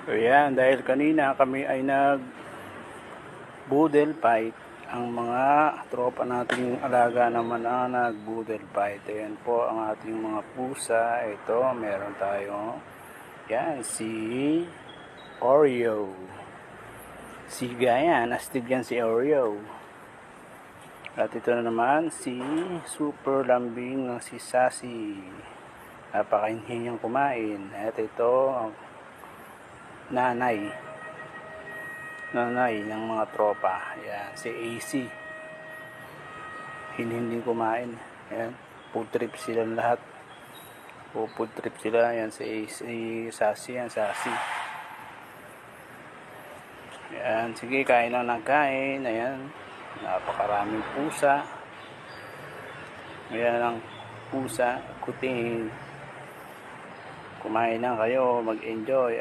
Ayan, dahil kanina kami ay nag-boodle fight, ang mga tropa nating alaga naman ang nag-boodle fight. Ayan po ang ating mga pusa. Ito, meron tayo. Yan, si Oreo. Si Gayan, astig yan si Oreo. At ito na naman si super lambing ng si Sassy. Napakainhin niyang kumain. At ito, nanay ng mga tropa. Ayan, si AC. Hindi kumain. Ayan, food trip sila lahat. Food trip sila. Ayan, si AC, Sassy. Ayan, Sassy. Ayan, sige, kain lang ng kain. Ayan, napakaraming pusa. Ayan ang pusa, kuting. Kumain lang kayo, mag-enjoy.